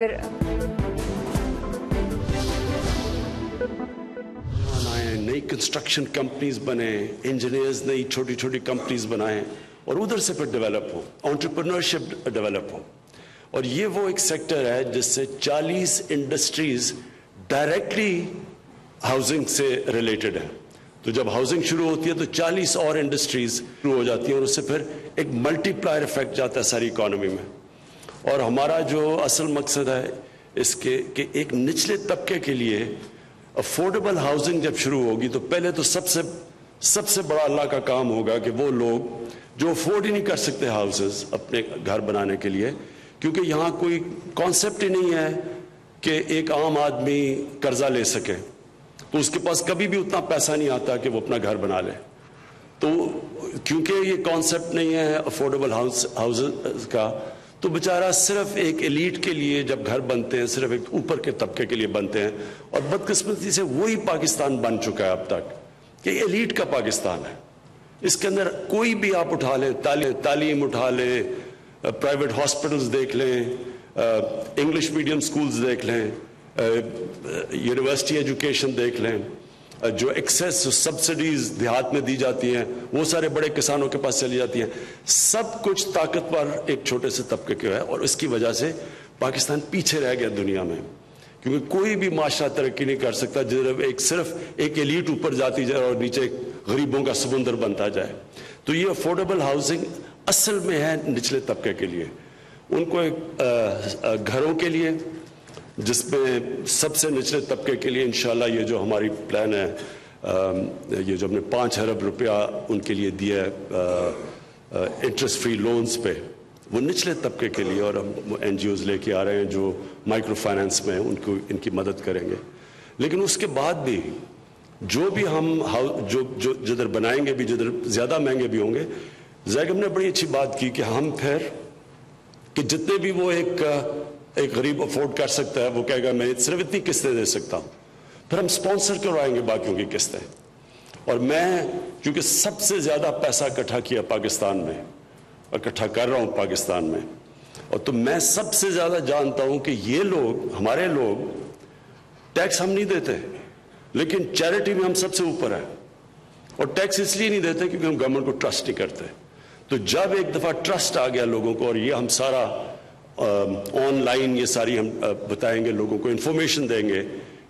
नई construction companies बने, engineers नई छोटी छोटी कंपनीज बनाएं और उधर से फिर डेवलप हो, एंटरप्रेन्योरशिप डेवलप हो। और ये वो एक सेक्टर है जिससे 40 इंडस्ट्रीज डायरेक्टली हाउसिंग से रिलेटेड है। तो जब हाउसिंग शुरू होती है तो 40 और इंडस्ट्रीज शुरू हो जाती हैं और उससे फिर एक मल्टीप्लायर इफेक्ट जाता है सारी इकोनॉमी में। और हमारा जो असल मकसद है इसके कि एक निचले तबके के लिए अफोर्डेबल हाउसिंग जब शुरू होगी तो पहले तो सबसे बड़ा अल्लाह का काम होगा कि वो लोग जो अफोर्ड ही नहीं कर सकते हाउसेस अपने घर बनाने के लिए, क्योंकि यहाँ कोई कॉन्सेप्ट ही नहीं है कि एक आम आदमी कर्जा ले सके, तो उसके पास कभी भी उतना पैसा नहीं आता कि वो अपना घर बना ले। तो क्योंकि ये कॉन्सेप्ट नहीं है अफोर्डेबल हाउसेस का, तो बेचारा सिर्फ एक एलीट के लिए जब घर बनते हैं, सिर्फ एक ऊपर के तबके के लिए बनते हैं। और बदकिस्मती से वही पाकिस्तान बन चुका है अब तक कि एलीट का पाकिस्तान है। इसके अंदर कोई भी आप उठा लें, तालीम उठा लें, प्राइवेट हॉस्पिटल्स देख लें, इंग्लिश मीडियम स्कूल्स देख लें, यूनिवर्सिटी एजुकेशन देख लें, जो एक्सेस सब्सिडीज देहात में दी जाती हैं वो सारे बड़े किसानों के पास चली जाती हैं। सब कुछ ताकतवर एक छोटे से तबके का है और इसकी वजह से पाकिस्तान पीछे रह गया दुनिया में, क्योंकि कोई भी माशरा तरक्की नहीं कर सकता सिर्फ एक एलीट ऊपर जाती जाए और नीचे गरीबों का समुंदर बनता जाए। तो ये अफोर्डेबल हाउसिंग असल में है निचले तबके के लिए, उनको एक घरों के लिए, जिसमें सबसे निचले तबके के लिए इंशाल्लाह ये जो हमारी प्लान है, ये जो हमने 5 अरब रुपया उनके लिए दिया है इंटरेस्ट फ्री लोन्स पे, वो निचले तबके के लिए। और हम NGOs लेके आ रहे हैं जो माइक्रो फाइनेंस में उनको इनकी मदद करेंगे। लेकिन उसके बाद भी जो भी हम जो जिधर बनाएंगे भी, जिधर ज़्यादा महंगे भी होंगे, ज़ैक हमने बड़ी अच्छी बात की कि हम फिर कि जितने भी वो एक गरीब अफोर्ड कर सकता है वो कहेगा मैं सिर्फ इतनी किस्तें दे सकता हूँ, फिर हम स्पॉन्सर करवाएंगे बाकियों की किस्तें। और मैं क्योंकि सबसे ज़्यादा पैसा इकट्ठा किया पाकिस्तान में, इकट्ठा कर रहा हूँ पाकिस्तान में, और तो मैं सबसे ज़्यादा जानता हूँ कि ये लोग, हमारे लोग, टैक्स हम नहीं देते लेकिन चैरिटी में हम सबसे ऊपर हैं। और टैक्स इसलिए नहीं देते क्योंकि हम गवर्नमेंट को ट्रस्ट नहीं करते। तो जब एक दफ़ा ट्रस्ट आ गया लोगों को, और ये हम सारा ऑनलाइन ये सारी हम बताएंगे लोगों को, इंफॉर्मेशन देंगे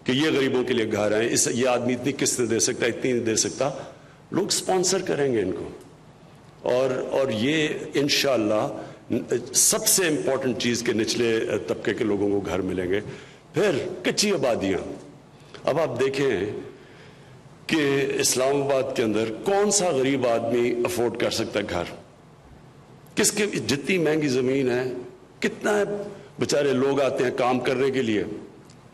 कि ये गरीबों के लिए घर हैं, ये आदमी इतनी किस्तें दे सकता है, इतनी नहीं दे सकता, लोग स्पॉन्सर करेंगे इनको। और ये इंशाल्लाह सबसे इम्पोर्टेंट चीज़ के निचले तबके के लोगों को घर मिलेंगे। फिर कच्ची आबादियाँ, अब आप देखें कि इस्लामाबाद के अंदर कौन सा गरीब आदमी अफोर्ड कर सकता है घर, किसके जितनी महंगी ज़मीन है, कितना बेचारे लोग आते हैं काम करने के लिए,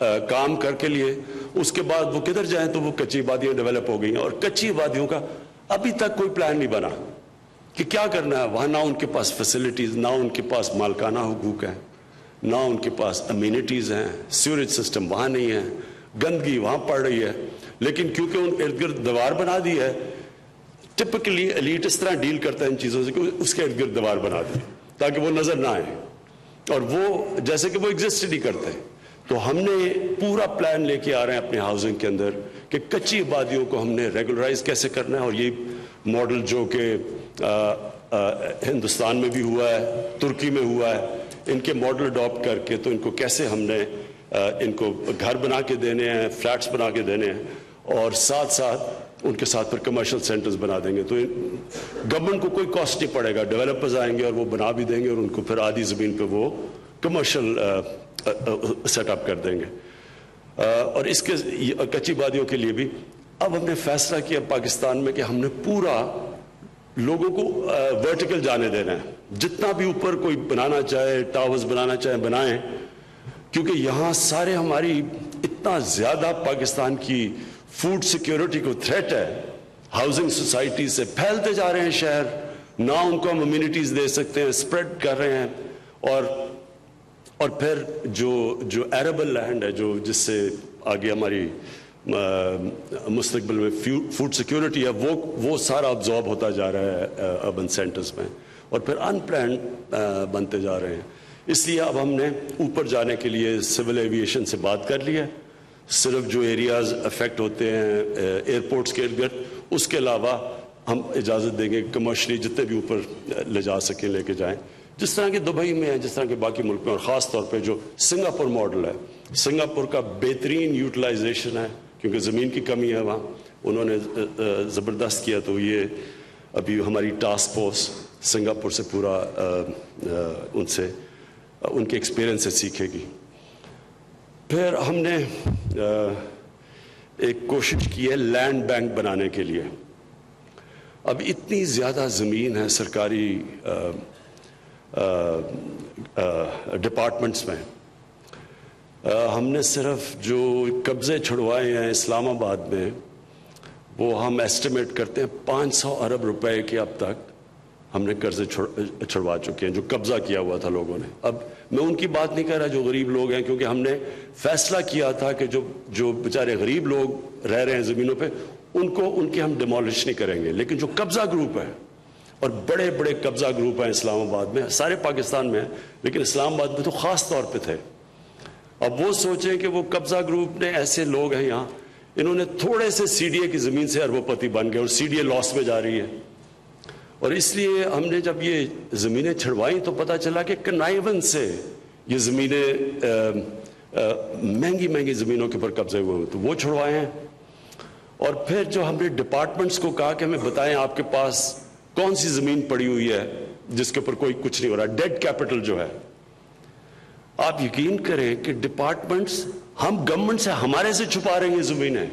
काम करके लिए, उसके बाद वो किधर जाएं तो वो कच्ची आबादियाँ डेवलप हो गई हैं। और कच्ची आबादियों का अभी तक कोई प्लान नहीं बना कि क्या करना है वहाँ। ना उनके पास फैसिलिटीज़, ना उनके पास मालकाना हुकूक है, ना उनके पास अम्यूनिटीज़ हैं, सीवरेज सिस्टम वहाँ नहीं है, गंदगी वहाँ पड़ रही है। लेकिन क्योंकि उन इर्द गिर्द दीवार बना दी है, टिपिकली एलीट इस तरह डील करता है इन चीज़ों से कि उसके इर्द गिर्द दीवार बना दी ताकि वो नज़र ना आए, और वो जैसे कि वो एग्जिस्ट नहीं करते। तो हमने पूरा प्लान लेके आ रहे हैं अपने हाउसिंग के अंदर कि कच्ची आबादियों को हमने रेगुलराइज कैसे करना है। और ये मॉडल जो कि हिंदुस्तान में भी हुआ है, तुर्की में हुआ है, इनके मॉडल अडॉप्ट करके तो इनको कैसे हमने इनको घर बना के देने हैं, फ्लैट्स बना के देने हैं, और साथ साथ उनके साथ फिर कमर्शियल सेंटर्स बना देंगे। तो गवर्नमेंट को कोई कॉस्ट नहीं पड़ेगा, डेवलपर्स आएंगे और वो बना भी देंगे और उनको फिर आधी ज़मीन पे वो कमर्शियल सेटअप कर देंगे। और इसके कच्ची आबादियों के लिए भी अब हमने फैसला किया पाकिस्तान में कि हमने पूरा लोगों को वर्टिकल जाने देना है। जितना भी ऊपर कोई बनाना चाहे, टावर्स बनाना चाहे बनाएं, क्योंकि यहाँ सारे हमारी इतना ज़्यादा पाकिस्तान की फूड सिक्योरिटी को थ्रेट है, हाउसिंग सोसाइटी से फैलते जा रहे हैं शहर, ना उनको हम अम्यूनिटीज़ दे सकते हैं, स्प्रेड कर रहे हैं। और फिर जो एरेबल लैंड है, जो जिससे आगे हमारी मुस्तकबिल में फूड सिक्योरिटी है, वो सारा अब्जॉर्ब होता जा रहा है अर्बन सेंटर्स में, और फिर अनप्लान्ड बनते जा रहे हैं। اس لیے اب ہم نے اوپر جانے کے لیے سول ایویشن سے بات کر لی ہے. صرف جو ایریاز افیکٹ ہوتے ہیں ایئرپورٹس کے ارد گرد، اس کے علاوہ ہم اجازت دیں گے کمرشلی جتنے بھی اوپر لے جا سکیں لے کے جائیں، جس طرح کہ دبئی میں ہے، جس طرح کے باقی ملک میں. اور خاص طور پہ جو سنگاپور ماڈل ہے، سنگاپور کا بہترین یوٹیلائزیشن ہے کیونکہ زمین کی کمی ہے وہاں، انہوں نے زبردست کیا. تو یہ ابھی ہماری ٹاسک فورس سنگاپور سے پورا ان سے ان کے ایکسپیرئنس سے سیکھے گی. پھر ہم نے ایک کوشش کی ہے لینڈ بینک بنانے کے لیے. اب اتنی زیادہ زمین ہے سرکاری ڈپارٹمنٹس میں، ہم نے صرف جو قبضے چھڑوائے ہیں اسلام آباد میں وہ ہم ایسٹیمیٹ کرتے ہیں 500 ارب روپے کے اب تک ہم نے قرضے چھڑوا چکے ہیں جو قبضہ کیا ہوا تھا لوگوں نے. اب میں ان کی بات نہیں کر رہا جو غریب لوگ ہیں، کیونکہ ہم نے فیصلہ کیا تھا کہ جو بیچارے غریب لوگ رہ رہے ہیں زمینوں پہ ان کی ہم ڈیمولش نہیں کریں گے. لیکن جو قبضہ گروپ ہے، اور بڑے بڑے قبضہ گروپ ہیں اسلام آباد میں، سارے پاکستان میں ہیں لیکن اسلام آباد میں تو خاص طور پہ تھے. اب وہ سوچیں کہ وہ قبضہ گروپ نے ایسے لوگ ہیں یہاں، انہوں نے تھوڑے سے سی ڈی اے کی زمین سے اربوں پتی بن گئے اور سی ڈی اے لاس میں جا رہی ہے. اور اس لیے ہم نے جب یہ زمینیں چھڑوائیں تو پتہ چلا کہ کنائیون سے یہ زمینیں مہنگی زمینوں کے اوپر قبضے ہوئے ہیں، تو وہ چھڑوائے ہیں. اور پھر جو ہم نے ڈپارٹمنٹس کو کہا کہ ہمیں بتائیں آپ کے پاس کون سی زمین پڑی ہوئی ہے جس کے اوپر کوئی کچھ نہیں ہو رہا، ڈیڈ کیپٹل جو ہے. آپ یقین کریں کہ ڈپارٹمنٹس ہم گورنمنٹ سے ہمارے سے چھپا رہے ہیں زمینیں.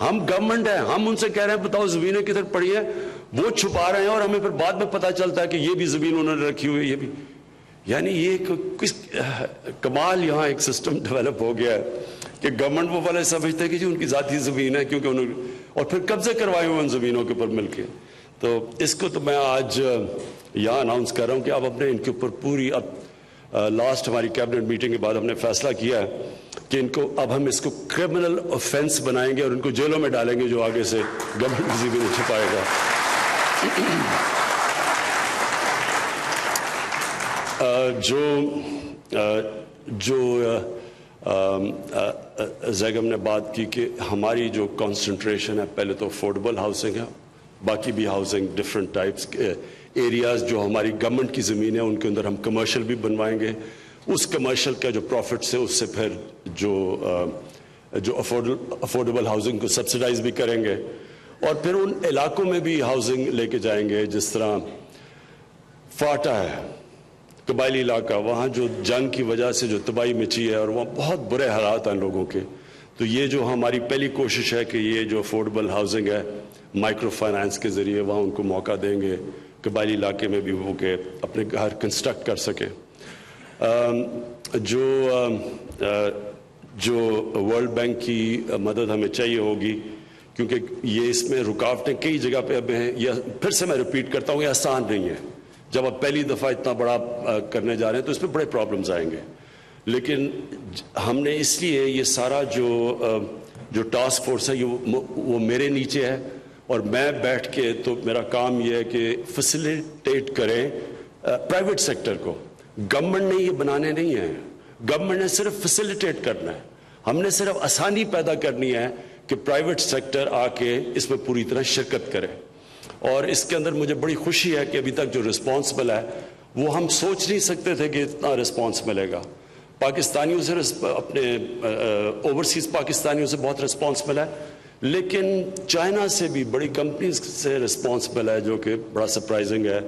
ہم گورنمنٹ ہیں، ہم ان سے کہہ رہے ہیں بتاؤ زمینیں کدھر پڑی ہیں، وہ چھپا رہے ہیں اور ہمیں پھر بعد میں پتہ چلتا ہے کہ یہ بھی زمین انہوں نے رکھی ہوئی ہے. یہ بھی یعنی یہ کس کمال یہاں ایک سسٹم ڈیولپ ہو گیا ہے کہ گورنمنٹ وہ والے سمجھتے ہیں کہ جی ان کی ذاتی زمین ہے کیونکہ انہوں نے، اور پھر قبضے کروائے ہوئے ان زمینوں کے اوپر مل کے. تو اس کو تو میں آج یہاں اناؤنس کر رہا ہوں کہ اب اپنے ان کے اوپر پوری، اب لاسٹ ہماری کیبنٹ میٹنگ کے بعد ہم نے فیصلہ کیا ہے کہ ان کو اب ہم اس کو کرمنل آفینس بنائیں گے اور ان کو جیلوں میں ڈالیں گے جو آگے سے گورنمنٹ کی زمینیں چھپائے گا. جو زیگم نے بات کی کہ ہماری جو کانسنٹریشن ہے پہلے تو افورڈیبل ہاؤسنگ ہے، باقی بھی ہاؤسنگ ڈفرینٹ ٹائپس کے ایریاز جو ہماری گورنمنٹ کی زمین ہے ان کے اندر ہم کمرشل بھی بنوائیں گے. اس کمرشل کا جو پروفٹس ہے اس سے پھر جو افورڈیبل ہاؤسنگ کو سبسیڈائز بھی کریں گے. اور پھر ان علاقوں میں بھی ہاؤسنگ لے کے جائیں گے جس طرح فاٹا ہے قبائلی علاقہ، وہاں جو جنگ کی وجہ سے جو تباہی مچی ہے اور وہاں بہت برے حالات ہیں لوگوں کے. تو یہ جو ہماری پہلی کوشش ہے کہ یہ جو افورڈیبل ہاؤسنگ ہے مائکرو فائنانس کے ذریعے وہاں ان کو موقع دیں گے قبائلی علاقے میں بھی وہ کہ اپنے گھر کنسٹرکٹ کر سکیں. جو ورلڈ بینک کی مدد ہمیں چاہیے ہوگی کیونکہ یہ اس میں رکاوٹیں کئی جگہ پہ اب ہیں. یہ پھر سے میں ریپیٹ کرتا ہوں یہ آسان نہیں ہے. جب آپ پہلی دفعہ اتنا بڑا کرنے جا رہے ہیں تو اس میں بڑے پرابلمز آئیں گے. لیکن ہم نے اس لیے یہ سارا جو ٹاسک فورس ہے وہ میرے نیچے ہے اور میں بیٹھ کے تو میرا کام یہ ہے کہ فیسیلیٹیٹ کریں پرائیویٹ سیکٹر کو. گورنمنٹ نے یہ بنانے نہیں ہیں، گورنمنٹ نے صرف فیسیلیٹیٹ کرنا ہے. ہم نے صرف آسانی پیدا کرنی ہے کہ پرائیویٹ سیکٹر آ کے اس میں پوری طرح شرکت کرے. اور اس کے اندر مجھے بڑی خوشی ہے کہ ابھی تک جو رسپانس ملا ہے وہ ہم سوچ نہیں سکتے تھے کہ اتنا رسپانس ملے گا. پاکستانیوں سے اپنے اوورسیز پاکستانیوں سے بہت رسپانس ملا ہے، لیکن چائنا سے بھی بڑی کمپنیز سے رسپانس ملا ہے جو کہ بڑا سرپرائزنگ ہے.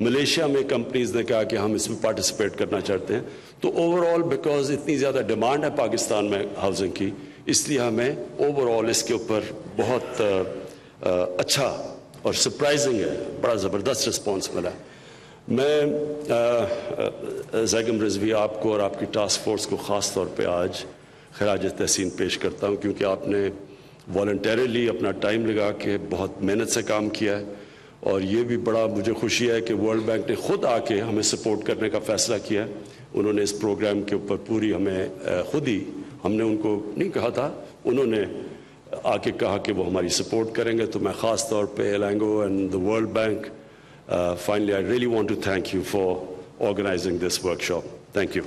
ملیشیا میں کمپنیز نے کہا کہ ہم اس میں پارٹیسپیٹ کرنا چاہتے ہیں. تو اوور آل بیکاز اتنی زیادہ ڈیمانڈ ہے پاکستان میں ہاؤسنگ کی، اس لیے ہمیں اوور آل اس کے اوپر بہت اچھا اور سرپرائزنگ ہے، بڑا زبردست رسپانس ملا. میں زیگم رضوی آپ کو اور آپ کی ٹاسک فورس کو خاص طور پہ آج خراج تحسین پیش کرتا ہوں کیونکہ آپ نے والنٹیرلی اپنا ٹائم لگا کے بہت محنت سے کام کیا ہے. اور یہ بھی بڑا مجھے خوشی ہے کہ ورلڈ بینک نے خود آ کے ہمیں سپورٹ کرنے کا فیصلہ کیا. انہوں نے اس پروگرام کے اوپر پوری ہمیں خود ہی، ہم نے ان کو نہیں کہا تھا، انہوں نے آ کے کہا کہ وہ ہماری سپورٹ کریں گے. تو میں خاص طور پہ Elango and the world bank, finally I really want to thank you for organizing this workshop. Thank you.